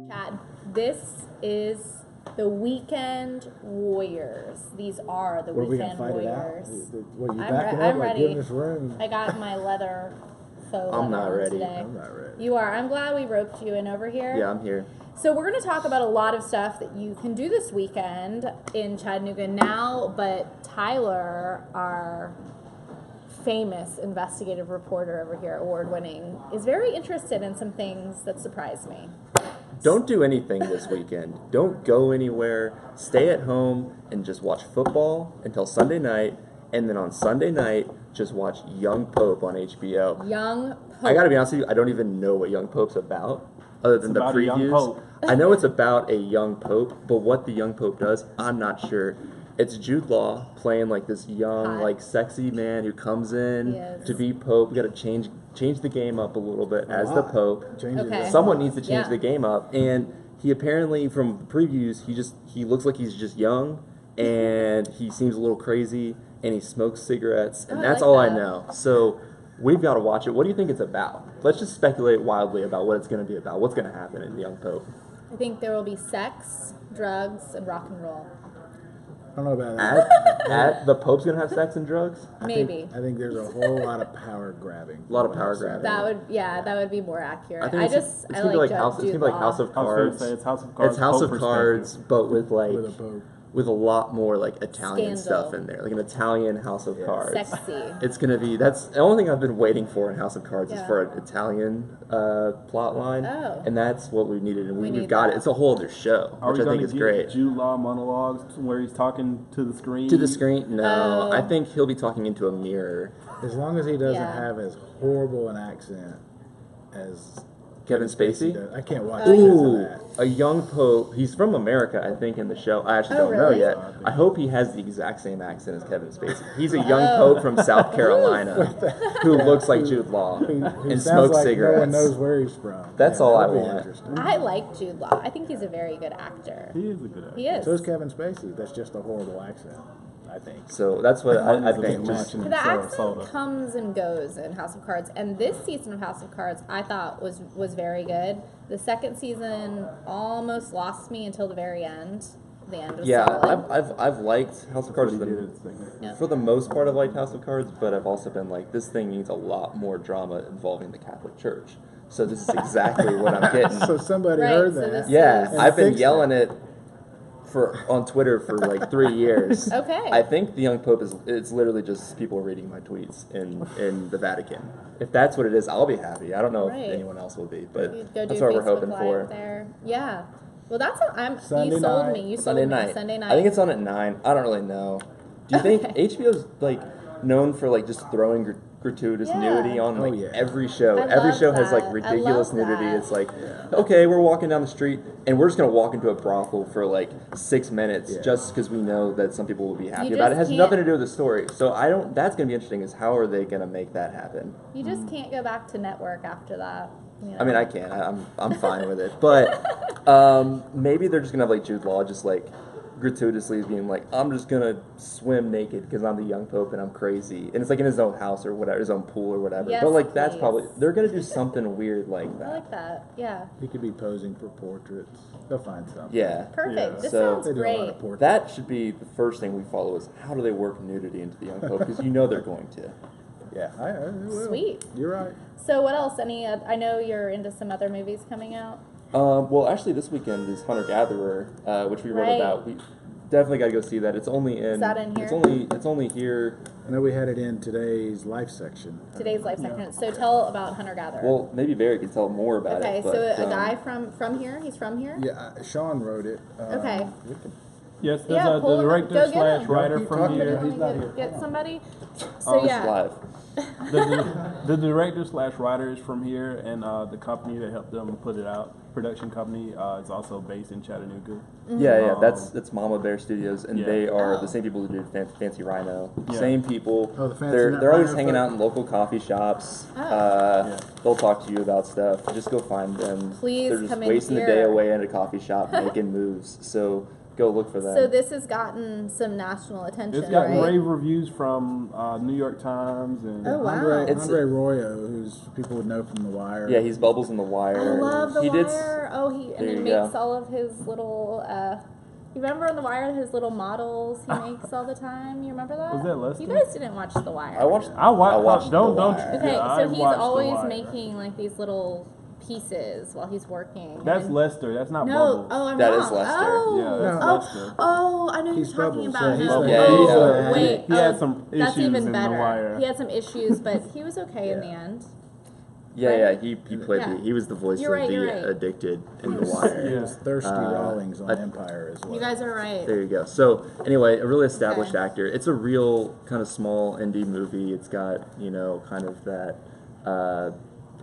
Chad, this is the Weekend Warriors. These are the Weekend Warriors. What, you I'm backing I'm up like ready. giving us room? I got my leather faux I'm leather not ready. today. I'm not ready. You are. I'm glad we roped you in over here. Yeah, I'm here. So we're going to talk about a lot of stuff that you can do this weekend in Chattanooga now, but Tyler, our famous investigative reporter over here, award-winning, is very interested in some things that surprise me. Don't do anything this weekend. Don't go anywhere. Stay at home and just watch football until Sunday night. And then on Sunday night, just watch Young Pope on HBO. Young Pope. I gotta be honest with you, I don't even know what Young Pope's about, other than the about a young previews. pope. I know it's about a young pope, but what the young pope does, I'm not sure. It's Jude Law playing like this young, Hot. like sexy man who comes in Yes. to be pope. We got to change the game up a little bit as the pope. Change it Okay. up. Someone needs to change Yeah. the game up, and he apparently, from the previews, he looks like he's just young, and he seems a little crazy, and he smokes cigarettes, and Oh, I that's like all I that. know. So we've got to watch it. What do you think it's about? Let's just speculate wildly about what it's going to be about. What's going to happen in the Young Pope? I think there will be sex, drugs, and rock and roll. I don't know about that. At the Pope's going to have sex and drugs? Maybe. I think there's a whole lot of power grabbing. A lot of power grabbing. That would be more accurate. I think it's I gonna be like Jude House. It's gonna be like Law. House of I was going to Cards. say it's House of Cards. It's House Pope of Cards, perspective. but with like With a pope. with a lot more like Italian Scandal. stuff in there, like an Italian House of Yeah. Cards. Sexy. It's gonna be that's the only thing I've been waiting for in House of Cards is Yeah. for an Italian plot line, Oh. and that's what we needed, and We we've need got that. it. It's a whole other show, Are which we I going think to is get great. Jude Law monologues where he's talking to the screen? To the screen, no. Oh. I think he'll be talking into a mirror. As long as he doesn't Yeah. have as horrible an accent as Kevin Spacey. does. I can't watch Oh, it because of Ooh, that. a young pope. He's from America, I think, in the show. I actually Oh, don't know really? yet. I hope he has the exact same accent as Kevin Spacey. He's a young Oh. pope from South Carolina who looks like Jude Law Who and sounds smokes like cigarettes. No one knows where he's from. That's all I that'd be want. interesting. I like Jude Law. I think he's a very good actor. He is a good actor. He is. So is Kevin Spacey. That's just a horrible accent, I think. So that's what I Martin's a think. big Just, watch in The accent Sarasota. comes and goes in House of Cards, and this season of House of Cards I thought was very good. The second season almost lost me until the very end. The end was yeah, solid. I've liked House of Cards What for he did the, at the second. Yeah. for the most part. I've liked House of Cards, but I've also been like, this thing needs a lot more drama involving the Catholic Church. So this is exactly what I'm getting. So somebody Right, heard so that. this Yeah, and I've been fixed yelling it on Twitter for like 3 years. Okay. I think the young pope it's literally just people reading my tweets in the Vatican. If that's what it is, I'll be happy. I don't know Right. if anyone else will be, but You go that's do what we're Facebook hoping Live for. there. Yeah. Well, that's Sunday you sold night. me. You Sunday sold me. night. Sunday night. I think it's on at 9. I don't really know. Do you think Okay. HBO's like known for like just throwing gratuitous Yeah. nudity on like Oh, yeah. every show? I Every love show has like that. I ridiculous love nudity. that. It's like, okay, we're walking down the street and we're just gonna walk into a brothel for like 6 minutes Yeah. just because we know that some people will be happy You about it. It just has nothing can't- to do with the story. So I don't. That's gonna be interesting. Is how are they gonna make that happen? You just can't go back to network after that. You know? I mean, I can. I'm fine with it. But maybe they're just gonna have like Jude Law just like gratuitously being like, I'm just gonna swim naked because I'm the young pope and I'm crazy, and it's like in his own house or whatever, his own pool or whatever. Yes, but like that's please. probably they're gonna do something weird like I that. like that. Yeah. He could be posing for portraits. They'll find something. Yeah. Perfect. Yeah. This So- sounds They do a lot great. of portraits. That should be the first thing we follow is how do they work nudity into the young pope because you know they're going to. Yeah, I will. Sweet. You're right. So what else? I know you're into some other movies coming out. Well, actually, this weekend is Hunter Gatherer, which we wrote Right. about. We definitely got to go see that. It's only in. Is that in here? It's only here. I know we had it in today's life section. Today's life section. So tell about Hunter Gatherer. Well, maybe Barry can tell more about okay, it. But, so a guy from here. He's from here. Yeah, Sean wrote it. Okay. we can- Yes, there's Yeah, pull the him up. director Go get slash him. writer Keep from talking here. about He's not Get- here. Get somebody. Oh, So it's yeah. live. The director slash writer is from here, and the company that helped them put it out, production company, is also based in Chattanooga. Yeah, Um, that's Mama Bear Studios, and yeah. they are Oh. the same people who did Fancy Rhino. Yeah. Same people. Oh, the Fancy they're always Rhino hanging folk. out in local coffee shops. Oh. Yeah. They'll talk to you about stuff. Just go find them. Please They're just come in wasting the here. day away at a coffee shop making moves. So go look for that. So this has gotten some national attention, It's gotten right? rave reviews from New York Times and Oh, wow. Andre Royo, who's people would know from The Wire. Yeah, he's Bubbles in The Wire. I love The he Wire. And There he you makes go. all of his little. You remember on The Wire his little models he makes all the time? You remember that? Was that Lesley? You guys didn't watch The Wire. I watched. I watched don't The don't. Wire. Okay, yeah, I so he's watched The always Wire. making like these little pieces while he's working. That's And- Lester. That's not No, Bubbles. I'm That wrong. is Lester. Oh, Yeah, that's No. Lester. oh, I know who He's you're talking Bubbles. about. Yeah, he's now. the- Yeah, oh, yeah. wait. He had some That's issues even in better. The Wire. He had some issues, but he was okay in the end. Yeah, he played Yeah. he was the voice You're of right, the you're right. addicted in The Wire. He was Thirsty Rawlings on I- Empire as well. You guys are right. There you go. So anyway, a really established Okay. actor. It's a real kind of small indie movie. It's got kind of that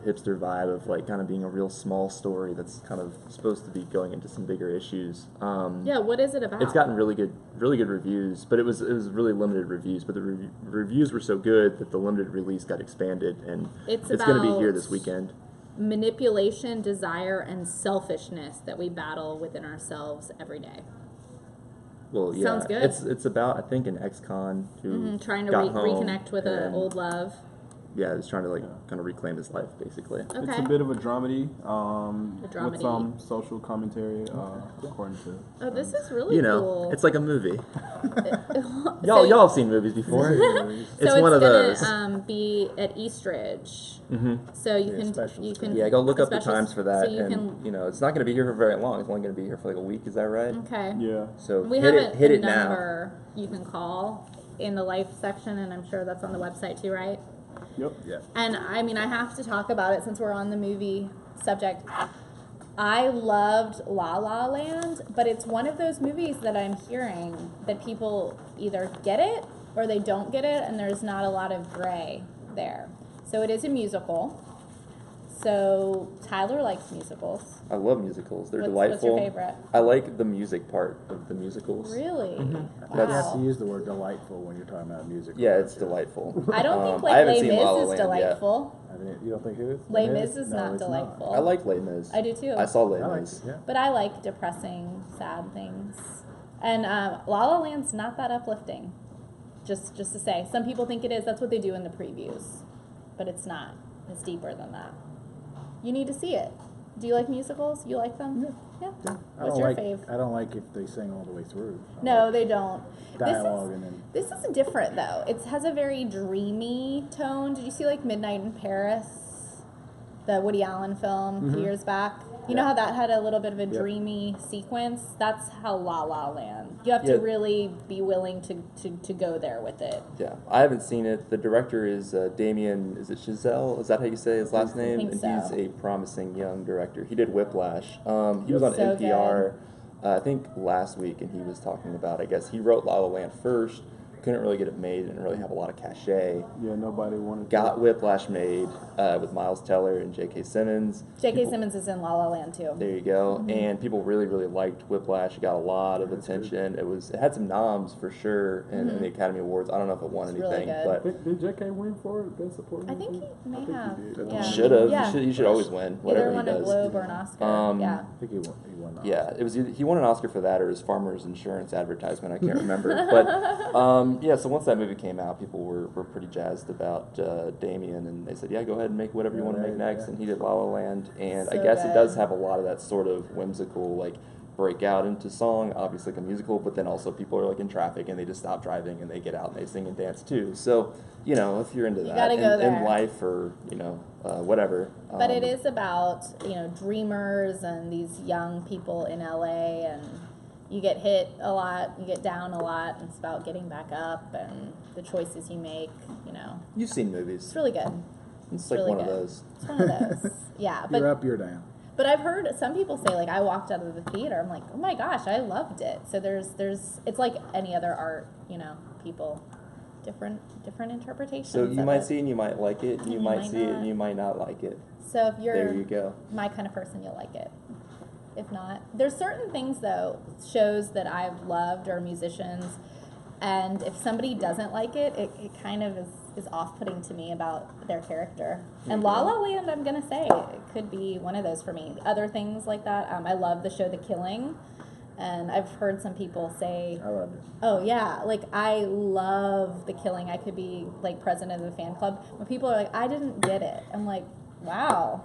hipster vibe of like kind of being a real small story that's kind of supposed to be going into some bigger issues. Yeah, what is it about? It's gotten really good reviews, but it was really limited reviews. But the reviews were so good that the limited release got expanded, and It's it's going to be about- here this weekend. manipulation, desire, and selfishness that we battle within ourselves every day. Well, yeah, Sounds good. It's about I think an ex-con who Trying to got home reconnect with an and, old love. Yeah, he's trying to kind of reclaim his life basically. Okay. It's a bit of a dramedy, dramedy. with some social commentary, according to. Oh, this is really cool. It's like a movie. So- Y'all have seen movies before. It's so one of gonna, those. Be at Eastridge. Mm-hmm. So you Yeah, can special you can Yeah, go look up the special- times for that, So you and can it's not going to be here for very long. It's only going to be here for like a week. Is that right? okay. Yeah. So We hit have it a now. number you can call in the life section, and I'm sure that's on the website too, right? Yep. Yeah. And I mean, I have to talk about it since we're on the movie subject. I loved La La Land, but it's one of those movies that I'm hearing that people either get it or they don't get it, and there's not a lot of gray there. So it is a musical. So Tyler likes musicals. I love musicals. They're What's delightful. your favorite? I like the music part of the musicals. Really? I think you have to Wow. use the word delightful when you're talking about music. Yeah, it's delightful. I don't think I like haven't Les seen La La Mis is Land yet. delightful. I mean, you don't think it is? Les It Mis is No, not it's delightful. I like Les Mis. I do too. I saw Les I like Mis. it, yeah. But I like depressing, sad things. And La La Land's not that uplifting. Just to say. Some people think it is. That's what they do in the previews. But it's not. It's deeper than that. You need to see it. Do you like musicals? You like them? Yeah. What's your fave? I don't like if they sing all the way through. I No, like they don't. dialogue and then This is different though. It has a very dreamy tone. Did you see like Midnight in Paris? The Woody Allen film a few years back. You know Yeah. how that had a little bit of a Yep. dreamy sequence? That's how La La Land. You have to Yeah. really be willing to go there with it. Yeah, I haven't seen it. The director is Damien. Is it Chazelle? Is that how you say his last name? think And so. he's a promising young director. He did Whiplash. He was on So NPR, I think last week, and he was talking about. I guess he wrote La La Land first. Couldn't really get it made. Didn't really have a lot of cachet. Yeah. Nobody wanted. Got Whiplash made with Miles Teller and J.K. Simmons. J.K. People- Simmons is in La La Land too. There you go. Mm-hmm. And people really, really liked Whiplash. It got a lot of attention. It had some noms for sure in the Academy Awards. I don't know if it won It's really anything, good. but Did J.K. win for it? Best supporting. I think he may I think have. he did. Yeah. should have. Yeah. You should always win, whatever Either he won a does. Globe or an Oscar. Yeah. I think he won the Yeah, it was either, he won an Oscar for that or his Farmers Insurance advertisement. I can't remember, but yeah. So once that movie came out, people were pretty jazzed about Damien, and they said, "Yeah, go ahead and make whatever you want to make next." Yeah. And he did La La Land, and I So guess it good. does have a lot of that sort of whimsical like break out into song, obviously like a musical, but then also people are like in traffic and they just stop driving and they get out and they sing and dance too. So if you're into that gotta go in there. life or whatever, But it is about, dreamers and these young people in LA, and you get hit a lot, you get down a lot, and it's about getting back up and the choices you make, You've seen movies. It's really good. It's like really one of good. those. It's one of those. Yeah, You're but up, you're down. I've heard some people say, like, I walked out of the theater, I'm like, oh my gosh, I loved it. So there's it's like any other art, people, different interpretations So you of might it. see it and you might like it, and you You might might see it not. and you might not like it. So if There you're you go. my kind of person, you'll like it. If not, there's certain things though, shows that I've loved or musicians, and if somebody doesn't like it, it kind of is off-putting to me about their character. And La La Land, I'm gonna say, it could be one of those for me. Other things like that, I love the show The Killing. And I've heard some people say, I love it. oh yeah, like I love The Killing. I could be like president of the fan club. When people are like, I didn't get it. I'm like, wow.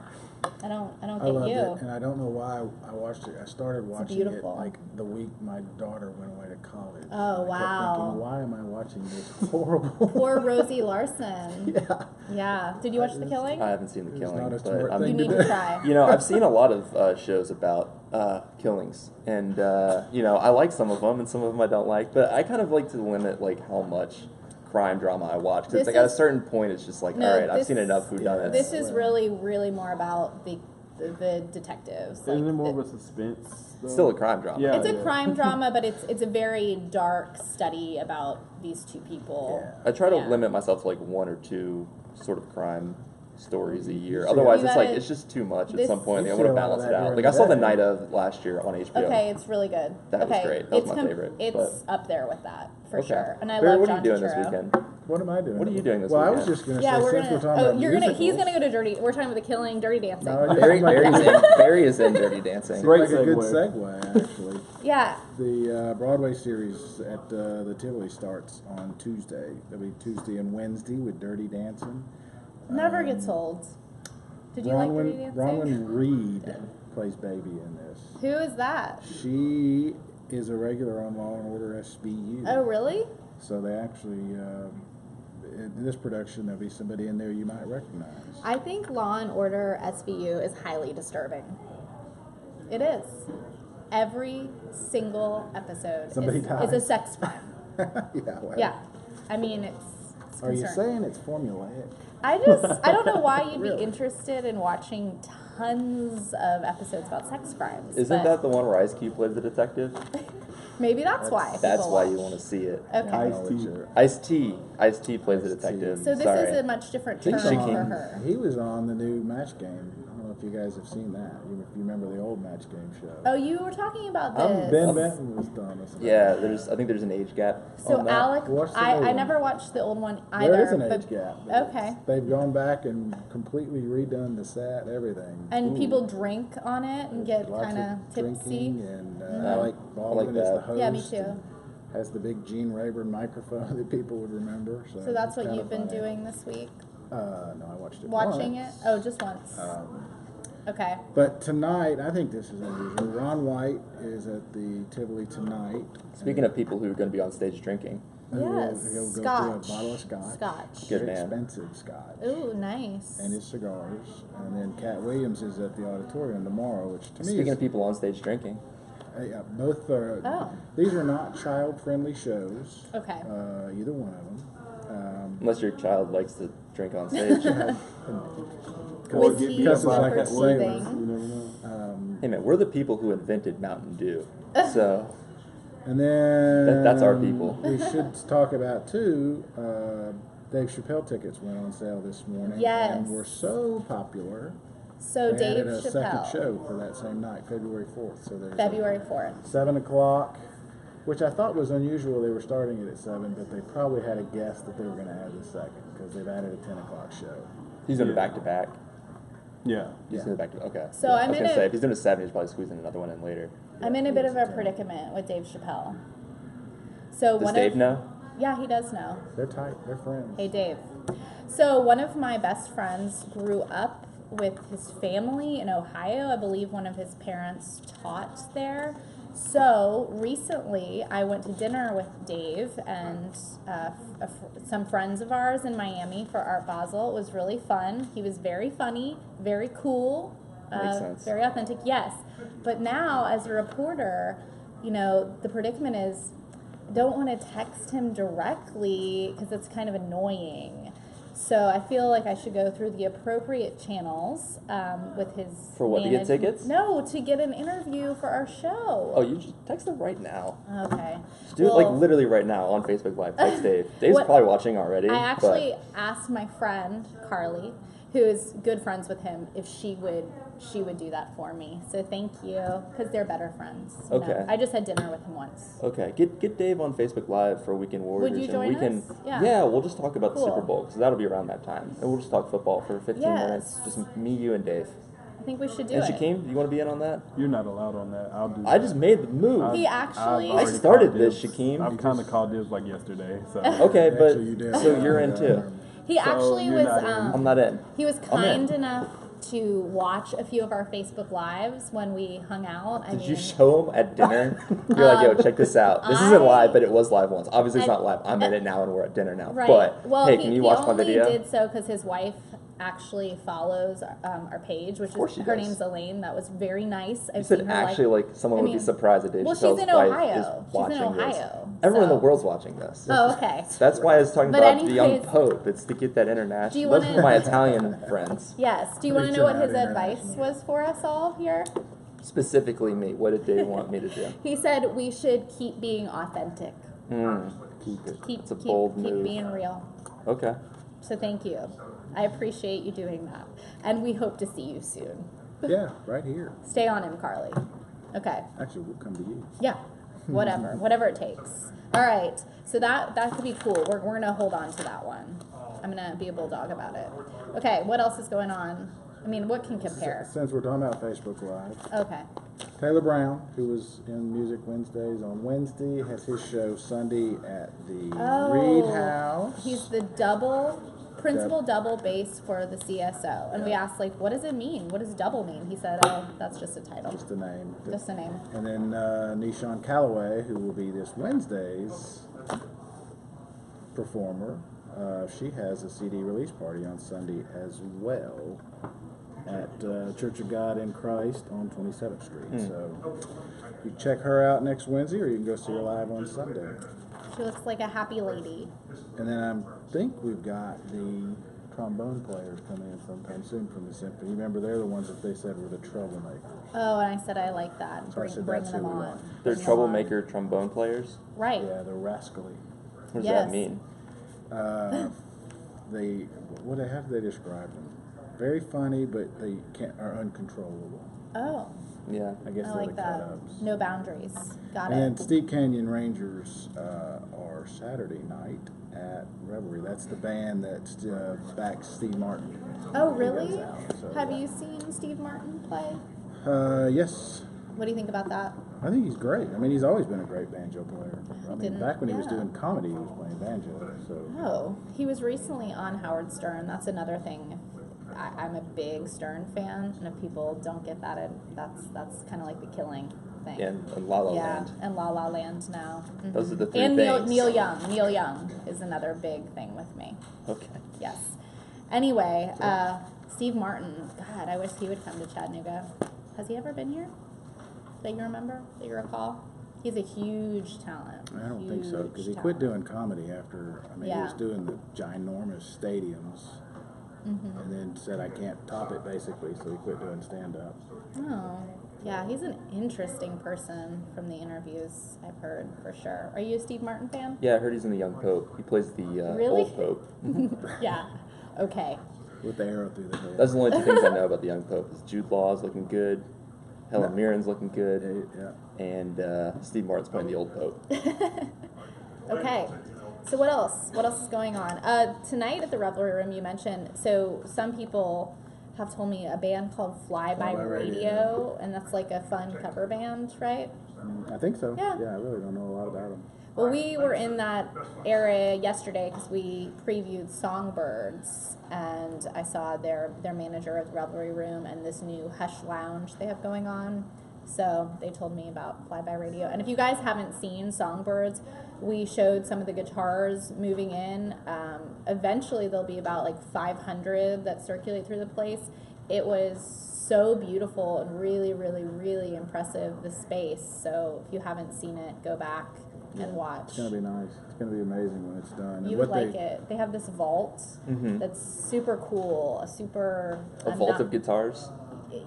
I don't I get loved you. it, and I don't know why I watched it. I started watching it beautiful. like the week my daughter went away to college. Oh, and I kept wow. thinking, why am I watching this horrible? Poor Rosie Larson. Yeah. Yeah. Did you watch The Killing? I haven't seen The It's Killing, not a but smart I'm, You thing need to try. you know, I've seen a lot of shows about killings, and you know, I like some of them, and some of them I don't like. But I kind of like to limit like how much crime drama I watch, because This it's like at a is- certain point, it's just like, No, all right, I've this- seen enough whodunits. This is really more about the detectives. Isn't it more the- of a suspense? Though? Still a crime drama. Yeah. It's a crime drama, but it's a very dark study about these two people. Yeah. I try to Yeah. limit myself to like one or two sort of crime stories a year. You Otherwise, You it's like gotta- it's just too much at this- some point. You I see want to a lot of balance it that out. during Like the I saw The day. Night of last year on HBO. Okay, it's really good. That was okay. great. That was it's my favorite, It's up there with that for Okay. sure. And I Barry, love what John are you doing this Turturro. weekend? What am I doing? What are you doing this Well, I was weekend? just going to Yeah, say, we're since gonna. we're talking Oh, about you're gonna. He's musicals, gonna go to Dirty. We're talking about The Killing, Dirty Dancing. No, I Barry is in Dirty Dancing. Great like a good segue. segue, actually. Yeah. The Broadway series at the Tivoli starts on Tuesday. It'll be Tuesday and Wednesday with Dirty Dancing. Never gets old. Did you like Dirty Dancing? Bronwyn Reed plays Baby in this. Who is that? She is a regular on Law and Order SVU. Oh, really? So they actually, in this production, there'll be somebody in there you might recognize. I think Law and Order SVU is highly disturbing. It is. Every single episode Somebody is dies. a sex crime. Yeah. Well, Yeah. I mean, it's Are you concerning. saying it's formulaic? I don't know why you'd be Really? interested in watching tons of episodes about sex crimes. Isn't but that the one where Ice Cube plays the detective? maybe that's why. That's people why watch. you want to see it. Okay. Ice-T. Ice-T plays the Ice-T. detective. So this Sorry. is a much different Think turn she for came- her. He was on the new Match Game. I don't know if you guys have seen that. If you remember the old Match Game show. Oh, you were talking about this. Ben Benton was done. Yeah, I think there's an age gap. So on that. Alec, Watch the I old one. never watched the old one either. There is an but- age gap. Okay. They've gone back and completely redone the set, everything. And people drink on it and get Lots kind of tipsy. drinking, and Alec like Baldwin is the that. host. Yeah, me too. and Has the big Gene Rayburn microphone that people would remember. So that's it's what kinda you've been funny. doing this week? No, I watched it. Watching once. it? Oh, just once. Okay. But tonight, I think this is unusual. Ron White is at the Tivoli tonight. Speaking of people who are going to be on stage drinking, Yes. He'll go Scotch. through a bottle of scotch. Scotch. Good Very man. expensive scotch. Ooh, nice. And his cigars. And then Cat Williams is at the auditorium tomorrow, which to me speaking is... of people on stage drinking, Yeah, both are... Oh. These are not child-friendly shows. Okay. Either one of them. unless your child likes to drink on stage. Whiskey, because it's like liquor, a sailor. thing. You never know. Hey man, we're the people who invented Mountain Dew, so And then... That's our people. We should talk about, too, Dave Chappelle tickets went on sale this morning. Yes. And were so popular. So They Dave added a second Chappelle. show for that same night, February 4th. So there's February 4th. 7 o'clock, which I thought was unusual. They were starting it at 7, but they probably had a guess that they were going to add the second because they've added a 10 o'clock show. he's doing a Yeah. back to back. Yeah. He's Yeah. doing a back to okay. So Yeah, I'm I was in gonna a- say if he's doing a 7, he's probably squeezing another one in later. I'm in a he bit was of a a 10. predicament with Dave Chappelle. So Does one Dave of know? Yeah, he does know. They're tight. They're friends. Hey Dave. So one of my best friends grew up with his family in Ohio. I believe one of his parents taught there. So recently I went to dinner with Dave and some friends of ours in Miami for Art Basel. It was really fun. He was very funny, very cool, Makes sense. very authentic, yes. But now as a reporter, you know, the predicament is I don't want to text him directly because it's kind of annoying. So I feel like I should go through the appropriate channels with his. For what, to get tickets? No, to get an interview for our show. Oh, you just text him right now. Okay. Just do it like literally right now on Facebook Live. Text Dave. Dave's What- probably watching already. I actually but asked my friend Carly, who is good friends with him, if she would do that for me. So thank you, because they're better friends. you know. Okay. I just had dinner with him once. okay, get Dave on Facebook Live for Weekend Warriors. you and join we can, us? Yeah. we'll just talk about Cool. the Super Bowl because that'll be around that time, and we'll just talk football for 15 Yes. minutes, just me, you, and Dave. I think we should do And it. Shaquem, do you want to be in on that? You're not allowed on that. I'll do. I that. just made the move. He actually. I've I already started called this, dibs. Shaquem. I've kind of called dibs like yesterday. So Okay, but Actually, you did. so you're in too. He So actually you're was. not in. I'm not in. He was I'm in. kind enough to watch a few of our Facebook lives when we hung out. Did you show him at dinner? You're like, yo, check this out. This isn't live, but it was live once. Obviously, it's not live. I'm in it now, and we're at dinner now. Right. But well, hey, can you watch my video? He only did so because his wife actually follows our page, which course is she her does. name's Elaine. That was very nice. You said actually, like someone I would be mean, surprised that Dave well, Chappelle's she's in wife Ohio. is She's watching in this. Ohio. Everyone in so- the world's watching this. Oh, okay. That's why I was talking But about the young anyways- pope. It's to get that international. Do you Those wanna- are my Italian friends. Yes. Do you want to Reach know what out his advice internationally. was for us all here? Specifically me. What did Dave want me to do? He said we should keep being authentic. Keep it. Keep It's a bold keep move. being real. Okay. So thank you. I appreciate you doing that, and we hope to see you soon. Yeah, right here. Stay on him, Carly. Okay. Actually, we'll come to you. Yeah. Whatever it takes. All right. So that could be cool. We're gonna hold on to that one. I'm gonna be a bulldog about it. Okay. What else is going on? I mean, what can compare? Since we're talking about Facebook Live, Okay. Taylor Brown, who was in Music Wednesdays on Wednesday, has his show Sunday at the Reed House. He's the principal double bass for the CSO. And we asked, like, what does it mean? What does double mean? He said, oh, that's just a title. Just the name. Just a name. And then Nishan Calloway, who will be this Wednesday's performer, she has a CD release party on Sunday as well at Church of God in Christ on 27th Street. So you check her out next Wednesday, or you can go see her live on Sunday. She looks like a happy lady. And then I think we've got the trombone players coming in sometime soon from the symphony. Remember, they're the ones that they said were the troublemakers. Oh, and I said I like that. So I said Bring that's them who we on. want. They're Bring them troublemaker trombone players. on. Right. Yeah, they're rascally. What does Yes. that mean? How do they describe them? Very funny, but they are uncontrollable. Oh, Yeah. I guess I they're like the that. cut-ups. No boundaries. Got And then it. Steep Canyon Rangers are Saturday night at Revelry. That's the band that backs Steve Martin. Oh, He really? goes out, so, Have yeah. you seen Steve Martin play? Yes. What do you think about that? I think he's great. I mean, he's always been a great banjo player. I mean, Didn't- back when he was yeah. doing comedy, he was playing banjo. So Oh, he was recently on Howard Stern. That's another thing. I'm a big Stern fan, and if people don't get that, that's kind of like the killing thing. And La La yeah, Land. and La La Land now. Mhm. Those are the three and things. Neil Young. Neil Young is another big thing with me. Okay. Yes. Anyway, Steve Martin. God, I wish he would come to Chattanooga. Has he ever been here? That you remember? That you recall? He's a huge talent. I don't think so, because he Huge quit talent. doing comedy after, he Yeah. was doing the ginormous stadiums, and then said, I can't top it, basically, so he quit doing stand-up. Oh, yeah, he's an interesting person from the interviews I've heard, for sure. Are you a Steve Martin fan? Yeah, I heard he's in the Young Pope. He plays the Really? old Pope. Yeah. Okay. With the arrow through the head. That's the only two things I know about the Young Pope. Is Jude Law's looking good, Helen Mirren's looking good, Yeah. and Steve Martin's playing the old Pope. Okay. So what else? What else is going on? Tonight at the Revelry Room, you mentioned, so some people have told me a band called Fly by Radio, and that's like a fun cover band, right? I think so. Yeah. I really don't know a lot about him. Well, we were in that area yesterday because we previewed Songbirds, and I saw their manager at the Revelry Room and this new Hush Lounge they have going on. So they told me about Fly by Radio. And if you guys haven't seen Songbirds, we showed some of the guitars moving in. Eventually there'll be about like 500 that circulate through the place. It was so beautiful and really, really, really impressive, the space. So if you haven't seen it, go back and watch. It's going to be nice. It's going to be amazing when it's done. You would like it. They have this vault that's super cool. A vault of guitars.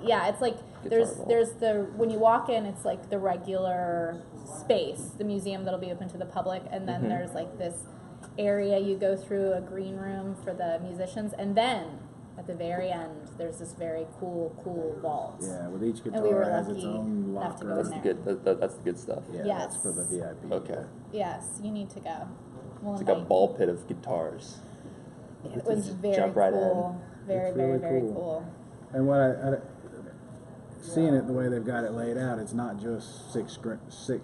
Yeah, it's like Guitar vault. there's the when you walk in, it's like the regular space, the museum that'll be open to the public, and then there's like this area you go through, a green room for the musicians, and then at the very end there's this very cool vault. Yeah, with each And we were guitar has its lucky own enough to go locker. in That's there. the good. That's the good stuff. Yeah, Yes. that's for the VIP. Okay. Yes, you need to go. We'll It's like a invite ball pit of guitars. you. It was Just very jump right cool. Very, It's very, really very cool. cool. And what seeing it the way they've got it laid out, it's not just six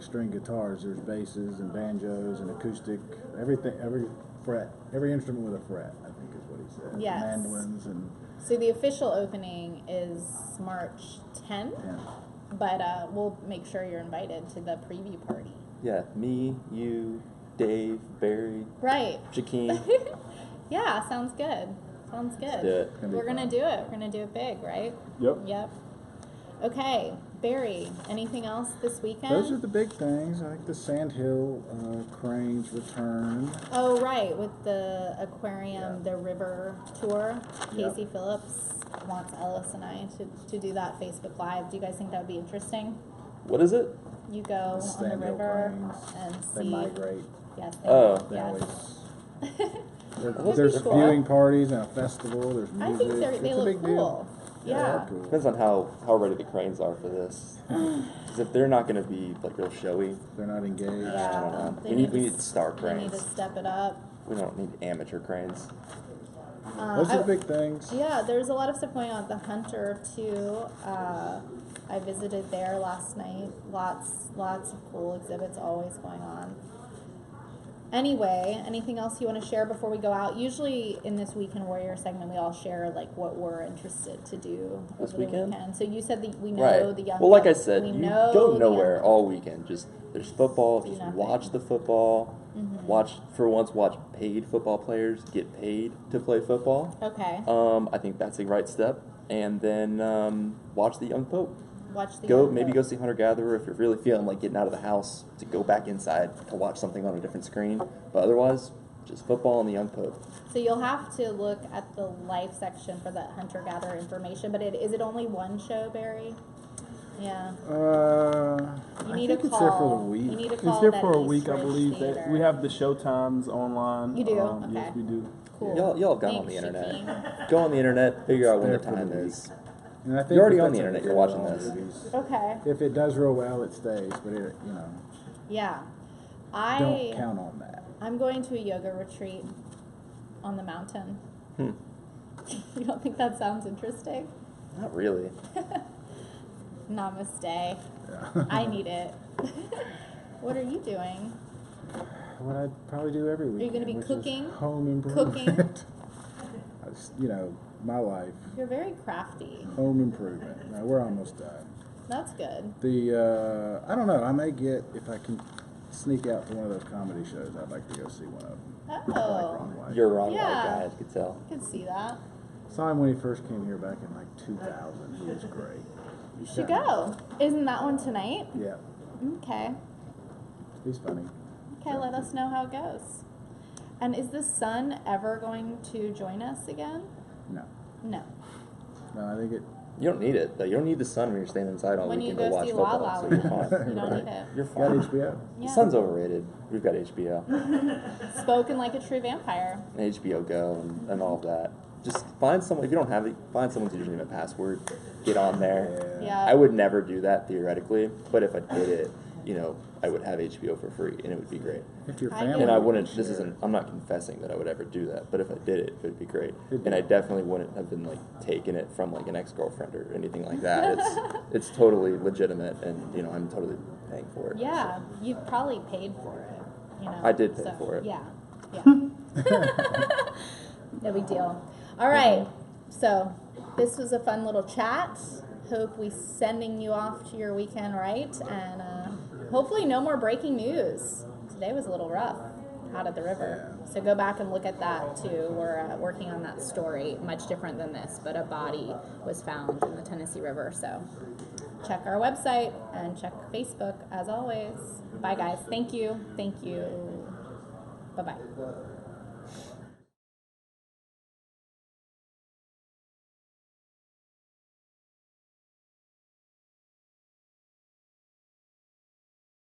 string guitars. There's basses and banjos and acoustic, everything, every fret, every instrument with a fret, I think is what he said. Yes. Mandolins and So the official opening is March 10th, yeah. but we'll make sure you're invited to the preview party. Yeah, me, you, Dave, Barry, Right. Jakeem. Yeah, sounds good. Sounds good. Let's do it. Gonna be We're gonna fun. do it. We're gonna do it big, right? Yep. Yep. Okay, Barry. Anything else this weekend? Those are the big things. I think the Sandhill cranes return. Oh, right, with the aquarium, Yeah. the river tour. Yep. Casey Phillips wants Ellis and I to do that Facebook Live. Do you guys think that would be interesting? What is it? You go on the Sandhill river cranes. and They see. migrate. Yes. Oh. They yes. always. That'd There's be cool. viewing parties and a festival. There's I music. think they it's a look big cool. deal. Yeah. they're cool. Depends on how ready the cranes are for this. Because if they're not going to be like real showy, They're not engaged. I don't Yeah. know. They We need need to star They need to cranes. step it up. We don't need amateur cranes. Those are I- the big things. Yeah, there's a lot of stuff going on at the Hunter too. I visited there last night. Lots of cool exhibits always going on. Anyway, anything else you want to share before we go out? Usually in this Weekend Warrior segment, we all share like what we're interested to do This over the weekend? weekend. So you said that we know Right. the young. Well, like I folks. said, we you know go the nowhere young all weekend. Just there's football. Do Just nothing. watch the football. Mhm. Watch paid football players get paid to play football. Okay. I think that's the right step. And then watch the young pope. Watch the Go young see Hunter Gatherer if you're really feeling like getting out of the house to go back inside to watch something on a different screen. But otherwise, just football and the young pope. So you'll have to look at the life section for that hunter gatherer information. But is it only one show, Barry? Yeah. You I need think to it's there for call. the week. You need to call It's here that for a East week, I Ridge believe. Theater. That we have the show times online. You do? Yes, Okay. we do. Cool. Y'all have gone on Thanks, the internet. Shaquem. Go on the internet, figure out when the There for the time week. is. And I think You're already that on the that's internet, a you're good watching all this. movies. Okay. If it does real well, it stays, but it, Yeah. don't count on that. I'm going to a yoga retreat on the mountain. Hmm. You don't think that sounds interesting? Not really. Namaste. Yeah. I need it. What are you doing? What I'd probably do every week. gonna be cooking? Home improvement. Cooking? I just, my life. You're very crafty. Home improvement. No, we're almost done. That's good. I don't know. I may get, if I can sneak out to one of those comedy shows, I'd like to go see one of them. I like Oh, Ron White. You're a Ron Yeah. White guy, I could tell. I can see that. Saw him when he first came here back in like 2000. He was great. You should go. Isn't that one tonight? Yeah, Okay. he's funny. Okay, let us know how it goes. And is the sun ever going to join us again? No, No. I think it. You don't need it, though. You don't need the sun when you're staying inside all When you weekend to go watch see La football, La so you're Land, fine. you don't Right. need it. You're Got fine. HBO. The Yeah. sun's overrated. We've got HBO. Spoken like a true vampire. And HBO Go and all of that. Just find someone, if you don't have it, find someone's username and password, get on there. Yeah. I would never do that theoretically, but if I did it, I would have HBO for free and it would be great. If your I family. get And I it. wouldn't, share this it. isn't, I'm not confessing that I would ever do that, but if I did it, it would be great. It'd And be- I definitely wouldn't have been like taking it from like an ex-girlfriend or anything like that. It's totally legitimate and, I'm totally paying for it. Yeah, you've probably paid for it. I did pay for it. Yeah, yeah. No big deal. All right, so this was a fun little chat. Hope we sending you off to your weekend right, and hopefully no more breaking news. Today was a little rough out at the river, so go back and look at that too. We're working on that story, much different than this, but a body was found in the Tennessee River. So check our website and check Facebook as always. Bye guys. Thank you. Bye bye.